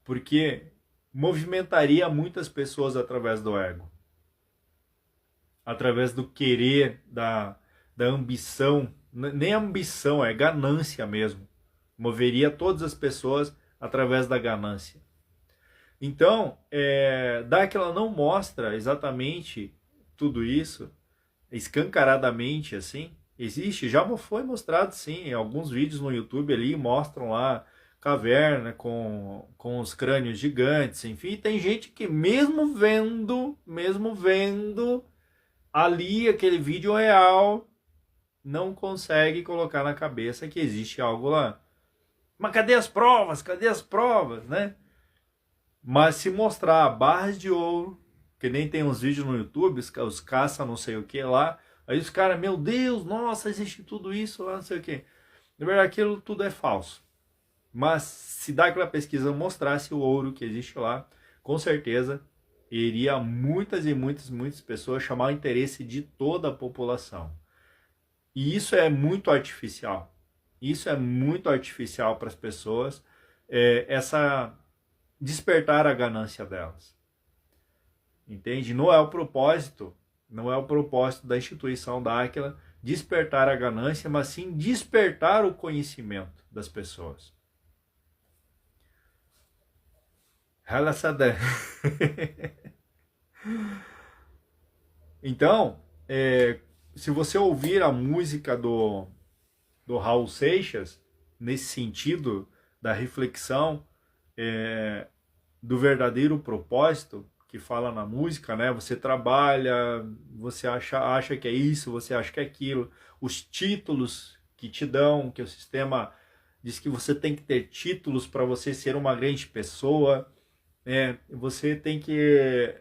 Porque movimentaria muitas pessoas através do ego. Através do querer, da ambição. Nem ambição, é ganância mesmo. Moveria todas as pessoas através da ganância. Então, Dark ela não mostra exatamente tudo isso, escancaradamente assim. Existe, já foi mostrado sim, em alguns vídeos no YouTube ali mostram lá caverna com os crânios gigantes, enfim, tem gente que mesmo vendo ali aquele vídeo real, não consegue colocar na cabeça que existe algo lá. Mas cadê as provas? Cadê as provas, né? Mas se mostrar barras de ouro, que nem tem uns vídeos no YouTube, os caça não sei o que lá, aí os caras, meu Deus, nossa, existe tudo isso lá, não sei o que. Na verdade, aquilo tudo é falso. Mas se daquela pesquisa mostrasse o ouro que existe lá, com certeza iria muitas e muitas pessoas chamar o interesse de toda a população. E isso é muito artificial. Isso é muito artificial para as pessoas, essa despertar a ganância delas. Entende? Não é o propósito da instituição da Aquila despertar a ganância, mas sim despertar o conhecimento das pessoas. Relaxada. Então, se você ouvir a música do Raul Seixas, nesse sentido da reflexão, do verdadeiro propósito que fala na música, né? Você trabalha, você acha que é isso, você acha que é aquilo, os títulos que te dão, que o sistema diz que você tem que ter títulos para você ser uma grande pessoa, você tem que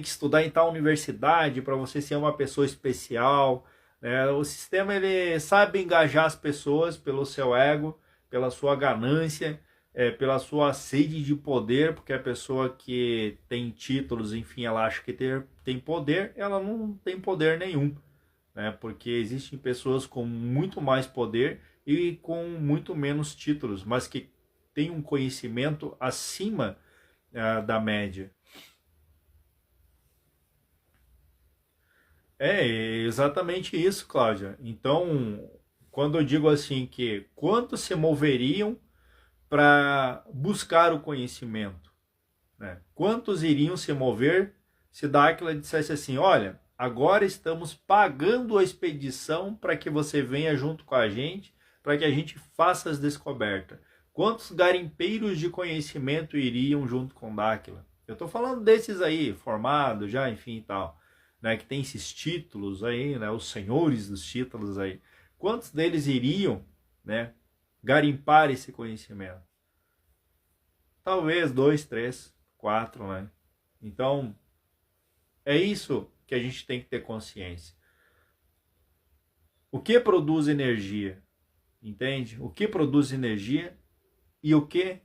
estudar em tal universidade para você ser uma pessoa especial. O sistema ele sabe engajar as pessoas pelo seu ego, pela sua ganância, pela sua sede de poder, porque a pessoa que tem títulos, enfim, ela acha que tem poder, ela não tem poder nenhum, né? Porque existem pessoas com muito mais poder e com muito menos títulos, mas que têm um conhecimento acima da média. É exatamente isso, Cláudia. Então, quando eu digo assim que quantos se moveriam para buscar o conhecimento, né? Quantos iriam se mover se Dáquila dissesse assim, olha, agora estamos pagando a expedição para que você venha junto com a gente, para que a gente faça as descobertas. Quantos garimpeiros de conhecimento iriam junto com Dáquila? Eu estou falando desses aí, formados já, enfim e tal, né, que tem esses títulos aí, né, os senhores dos títulos aí. Quantos deles iriam, né, garimpar esse conhecimento? Talvez 2, 3, 4, né? Então, é isso que a gente tem que ter consciência. O que produz energia? Entende? O que produz energia e o que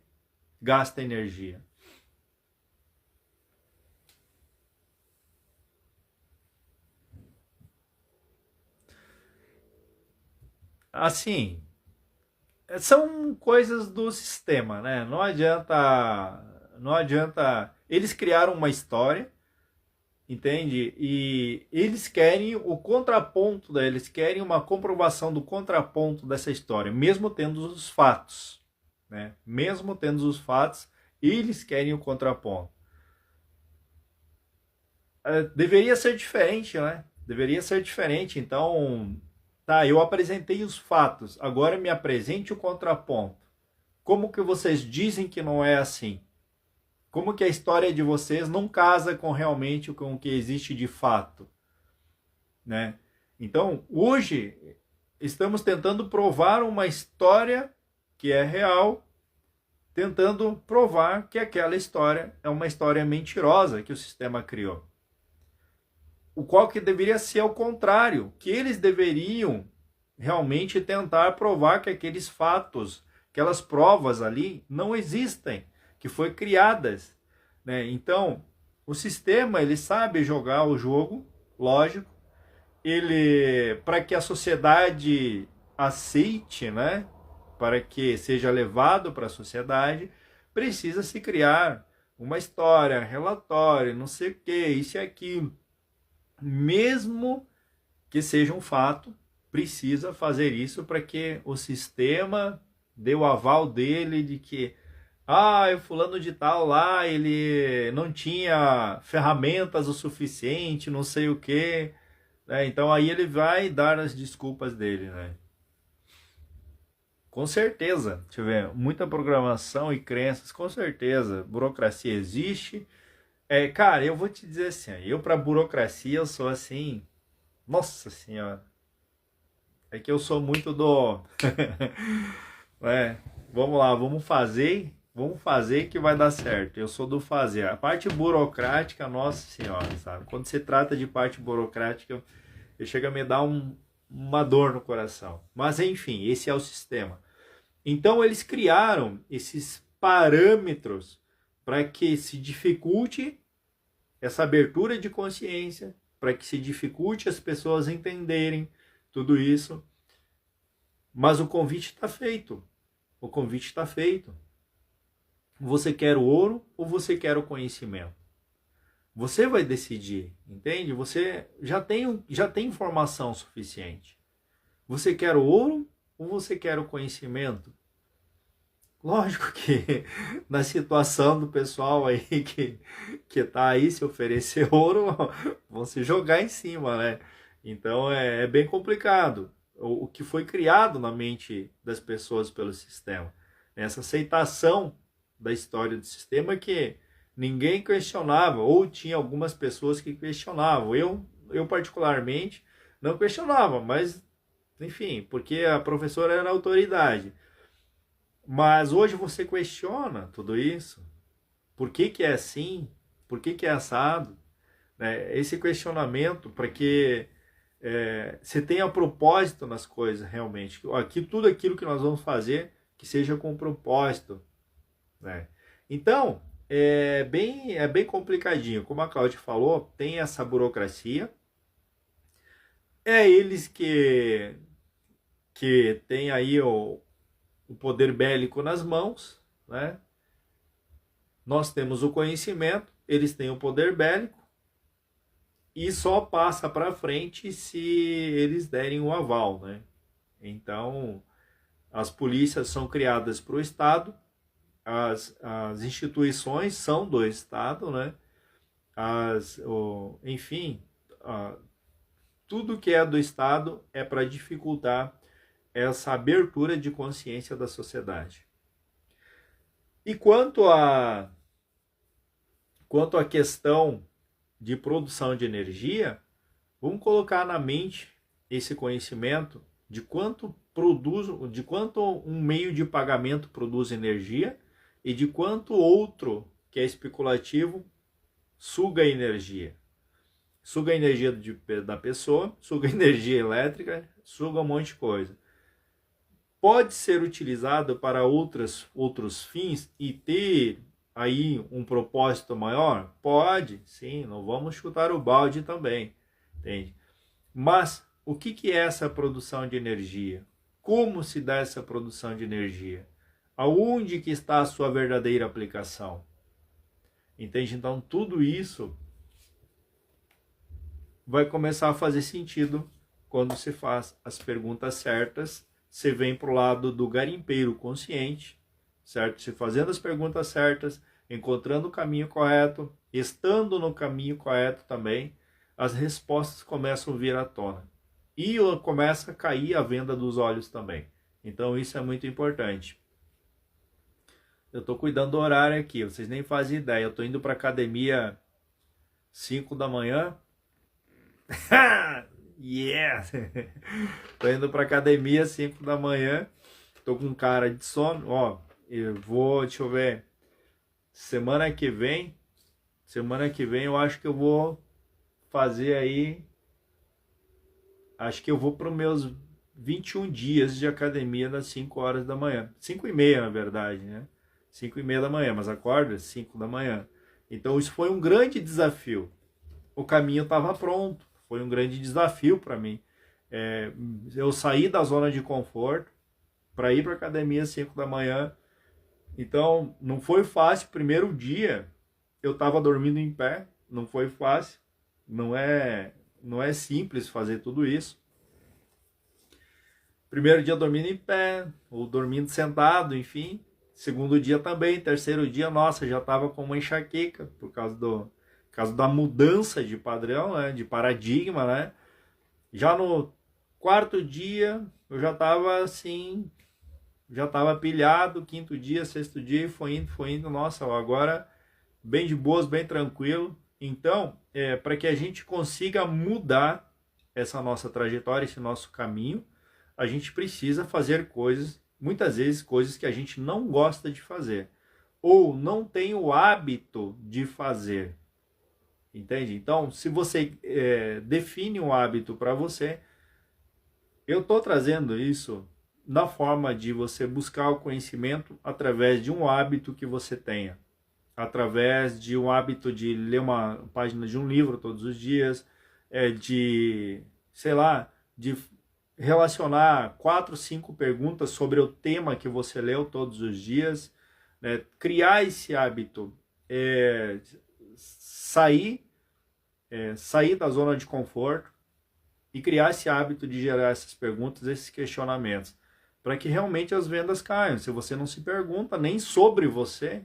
gasta energia? Assim, são coisas do sistema, né? Não adianta. Eles criaram uma história, entende? E eles querem o contraponto eles querem uma comprovação do contraponto dessa história, mesmo tendo os fatos, né? Mesmo tendo os fatos, eles querem o contraponto. Deveria ser diferente, né? Deveria ser diferente. Então, tá, eu apresentei os fatos, agora me apresente o contraponto. Como que vocês dizem que não é assim? Como que a história de vocês não casa com realmente com o que existe de fato, né? Então, hoje estamos tentando provar uma história que é real, tentando provar que aquela história é uma história mentirosa que o sistema criou. O qual que deveria ser ao contrário, que eles deveriam realmente tentar provar que aqueles fatos, aquelas provas ali não existem, que foi criadas, né? Então, o sistema, ele sabe jogar o jogo, lógico, ele, para que a sociedade aceite, né? Para que seja levado para a sociedade, precisa se criar uma história, relatório, não sei o que, isso e aquilo. Mesmo que seja um fato, precisa fazer isso para que o sistema dê o aval dele de que o fulano de tal lá, ele não tinha ferramentas o suficiente, não sei o que, né? Então aí ele vai dar as desculpas dele, né? Com certeza, deixa eu ver, muita programação e crenças, com certeza, burocracia existe. Cara, eu vou te dizer assim, eu para burocracia eu sou assim, nossa senhora, é que eu sou muito do, vamos lá, vamos fazer que vai dar certo. Eu sou do fazer. A parte burocrática, nossa senhora, sabe? Quando se trata de parte burocrática, chega a me dar uma dor no coração. Mas enfim, esse é o sistema. Então eles criaram esses parâmetros para que se dificulte essa abertura de consciência, para que se dificulte as pessoas entenderem tudo isso. Mas o convite está feito. O convite está feito. Você quer o ouro ou você quer o conhecimento? Você vai decidir, entende? Você já tem informação suficiente. Você quer o ouro ou você quer o conhecimento? Lógico que na situação do pessoal aí que tá aí se oferecer ouro, vão se jogar em cima, né? Então é bem complicado. O que foi criado na mente das pessoas pelo sistema. Essa aceitação da história do sistema que ninguém questionava, ou tinha algumas pessoas que questionavam. Eu particularmente não questionava, mas enfim, porque a professora era a autoridade. Mas hoje você questiona tudo isso. Por que é assim? Por que é assado? Esse questionamento para que você tenha propósito nas coisas realmente. Aqui, tudo aquilo que nós vamos fazer que seja com propósito. Né? Então, é bem complicadinho. Como a Cláudia falou, tem essa burocracia. É eles que tem aí o poder bélico nas mãos, né? Nós temos o conhecimento, eles têm o poder bélico e só passa para frente se eles derem o aval, né? Então, as polícias são criadas para o Estado, as instituições são do Estado, né? Enfim, tudo que é do Estado é para dificultar essa abertura de consciência da sociedade. E quanto à questão de produção de energia, vamos colocar na mente esse conhecimento de quanto um meio de pagamento produz energia e de quanto outro, que é especulativo, suga energia. Suga a energia da pessoa, suga a energia elétrica, suga um monte de coisa. Pode ser utilizado para outros fins e ter aí um propósito maior? Pode, sim, não vamos chutar o balde também, entende? Mas o que é essa produção de energia? Como se dá essa produção de energia? Aonde que está a sua verdadeira aplicação? Entende? Então tudo isso vai começar a fazer sentido quando se faz as perguntas certas. Você vem para o lado do garimpeiro consciente, certo? Se fazendo as perguntas certas, encontrando o caminho correto, estando no caminho correto também, as respostas começam a vir à tona. E começa a cair a venda dos olhos também. Então isso é muito importante. Eu estou cuidando do horário aqui, vocês nem fazem ideia. Eu estou indo para academia 5 da manhã. Yeah! Tô indo pra academia 5 da manhã. Tô com cara de sono. Ó, deixa eu ver. Semana que vem eu acho que eu vou fazer aí. Acho que eu vou para os meus 21 dias de academia das 5 horas da manhã. 5 e meia, na verdade, né? 5 e meia da manhã, mas acorda às 5 da manhã. Então isso foi um grande desafio. O caminho estava pronto, foi um grande desafio para mim. Eu saí da zona de conforto para ir para a academia às 5 da manhã. Então não foi fácil. Primeiro dia eu estava dormindo em pé, não foi fácil. Não é simples fazer tudo isso. Primeiro dia dormindo em pé, ou dormindo sentado, enfim. Segundo dia também. Terceiro dia, nossa, já estava com uma enxaqueca por causa da mudança de padrão, né, de paradigma, né? Já no quarto dia, eu já estava assim, já estava pilhado. Quinto dia, sexto dia, e foi indo. Nossa, agora bem de boas, bem tranquilo. Então, para que a gente consiga mudar essa nossa trajetória, esse nosso caminho, a gente precisa fazer coisas, muitas vezes coisas que a gente não gosta de fazer, ou não tem o hábito de fazer, entende? Então, se você define um hábito para você, eu estou trazendo isso na forma de você buscar o conhecimento através de um hábito que você tenha, através de um hábito de ler uma página de um livro todos os dias, de, sei lá, de relacionar 4, 5 perguntas sobre o tema que você leu todos os dias, né? Criar esse hábito, sair da zona de conforto e criar esse hábito de gerar essas perguntas, esses questionamentos, para que realmente as vendas caiam. Se você não se pergunta nem sobre você,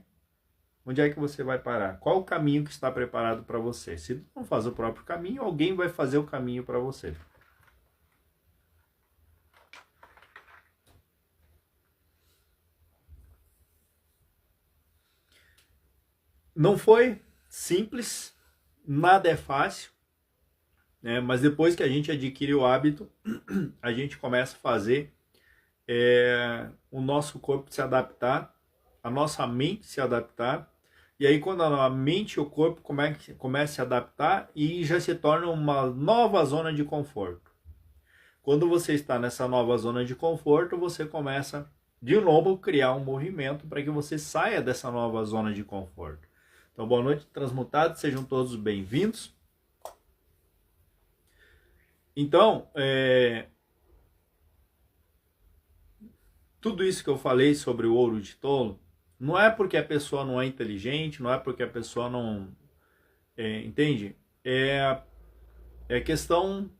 onde é que você vai parar? Qual o caminho que está preparado para você? Se não faz o próprio caminho, alguém vai fazer o caminho para você. Não foi simples, nada é fácil, né? Mas depois que a gente adquire o hábito, a gente começa a fazer o nosso corpo se adaptar, a nossa mente se adaptar, e aí quando a mente e o corpo começam a se adaptar e já se torna uma nova zona de conforto. Quando você está nessa nova zona de conforto, você começa de novo a criar um movimento para que você saia dessa nova zona de conforto. Então, boa noite, transmutados, sejam todos bem-vindos. Então, tudo isso que eu falei sobre o ouro de tolo, não é porque a pessoa não é inteligente, não é porque a pessoa não... entende? É questão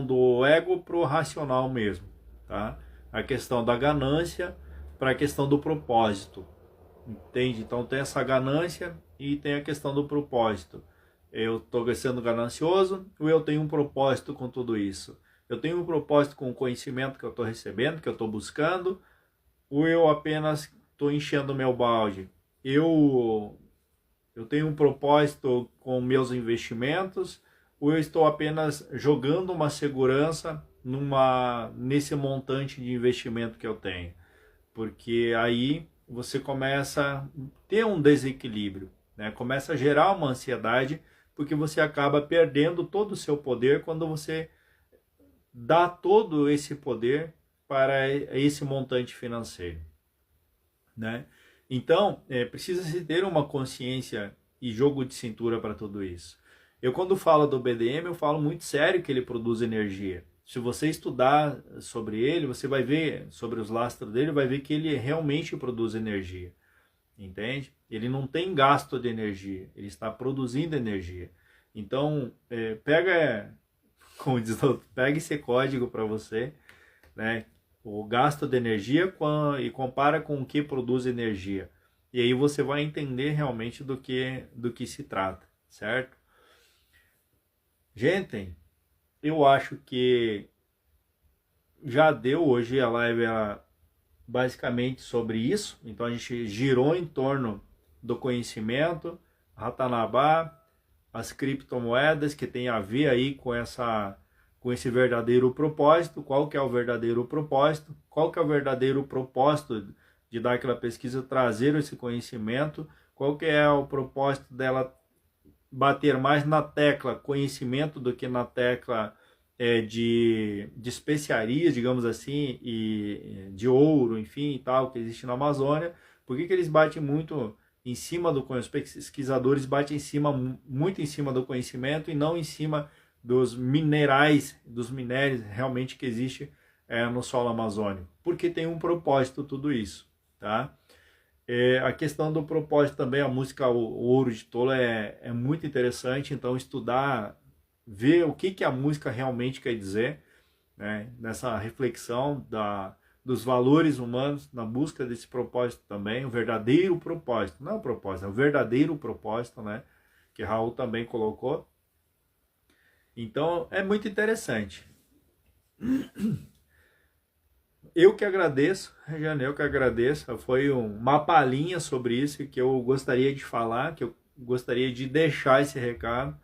do ego para o racional mesmo, tá? A questão da ganância para a questão do propósito. Entende? Então tem essa ganância e tem a questão do propósito. Eu estou sendo ganancioso ou eu tenho um propósito com tudo isso? Eu tenho um propósito com o conhecimento que eu estou recebendo, que eu estou buscando, ou eu apenas estou enchendo o meu balde? Eu tenho um propósito com meus investimentos, ou eu estou apenas jogando uma segurança nesse montante de investimento que eu tenho? Porque aí você começa a ter um desequilíbrio, né? Começa a gerar uma ansiedade, porque você acaba perdendo todo o seu poder quando você dá todo esse poder para esse montante financeiro, né? Então, precisa-se ter uma consciência e jogo de cintura para tudo isso. Eu, quando falo do BDM, eu falo muito sério que ele produz energia. Se você estudar sobre ele, você vai ver, sobre os lastros dele, vai ver que ele realmente produz energia, entende? Ele não tem gasto de energia, ele está produzindo energia. Então, como diz o outro, pega esse código para você, né? O gasto de energia e compara com o que produz energia. E aí você vai entender realmente do que se trata, certo? Gente, eu acho que já deu hoje a live basicamente sobre isso. Então a gente girou em torno do conhecimento, Ratanabá, as criptomoedas, que tem a ver aí com esse verdadeiro propósito. Qual que é o verdadeiro propósito? Qual que é o verdadeiro propósito de dar aquela pesquisa, trazer esse conhecimento? Qual que é o propósito dela bater mais na tecla conhecimento do que na tecla de especiarias, digamos assim, e de ouro, enfim, e tal, que existe na Amazônia. Por que eles batem muito em cima do conhecimento? Os pesquisadores batem muito em cima do conhecimento e não em cima dos minerais, dos minérios realmente que existe no solo amazônico. Porque tem um propósito tudo isso, tá? A questão do propósito também, a música O Ouro de Tolo é muito interessante, então estudar, ver o que a música realmente quer dizer, né? Nessa reflexão dos valores humanos, na busca desse propósito também, o verdadeiro propósito, não é o propósito, é o verdadeiro propósito, né? Que Raul também colocou. Então é muito interessante. Eu que agradeço, Regiane, eu que agradeço. Foi uma palhinha sobre isso que eu gostaria de falar, que eu gostaria de deixar esse recado,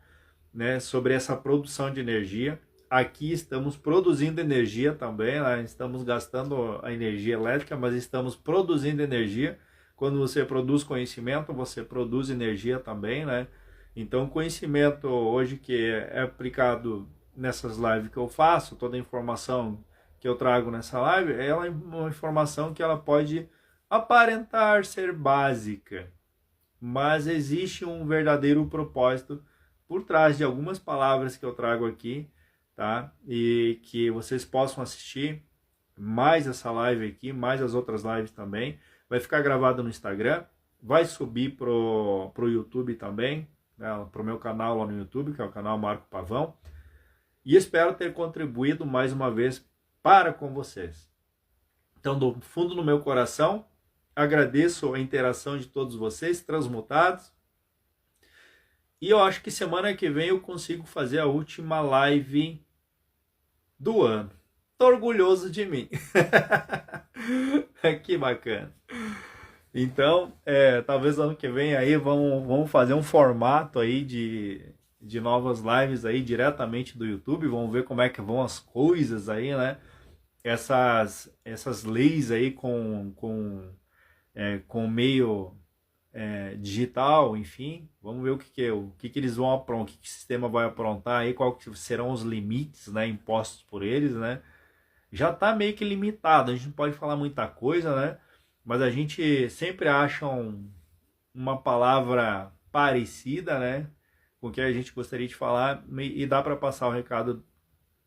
né, sobre essa produção de energia. Aqui estamos produzindo energia também, né? Estamos gastando a energia elétrica, mas estamos produzindo energia. Quando você produz conhecimento, você produz energia também, né? Então, conhecimento hoje que é aplicado nessas lives que eu faço, toda a informação que eu trago nessa live, ela é uma informação que ela pode aparentar ser básica, mas existe um verdadeiro propósito por trás de algumas palavras que eu trago aqui, tá? E que vocês possam assistir mais essa live aqui, mais as outras lives também. Vai ficar gravado no Instagram, vai subir pro YouTube também, né? Pro meu canal lá no YouTube, que é o canal Marco Pavão. E espero ter contribuído mais uma vez para com vocês. Então, do fundo do meu coração, agradeço a interação de todos vocês, transmutados. E eu acho que semana que vem eu consigo fazer a última live do ano. Tô orgulhoso de mim. Que bacana. Então, talvez ano que vem aí vamos fazer um formato aí de novas lives aí diretamente do YouTube. Vamos ver como é que vão as coisas aí, né? Essas leis aí com meio digital, enfim, vamos ver o que eles vão aprontar, o que o sistema vai aprontar aí, qual que serão os limites, né, impostos por eles, né? Já está meio que limitado, a gente não pode falar muita coisa, né? Mas a gente sempre acha uma palavra parecida, né, com o que a gente gostaria de falar e dá para passar o recado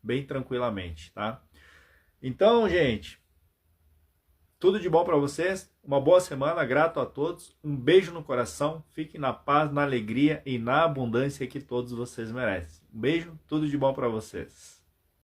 bem tranquilamente, tá? Então, gente, tudo de bom para vocês, uma boa semana, grato a todos, um beijo no coração, fiquem na paz, na alegria e na abundância que todos vocês merecem. Um beijo, tudo de bom para vocês.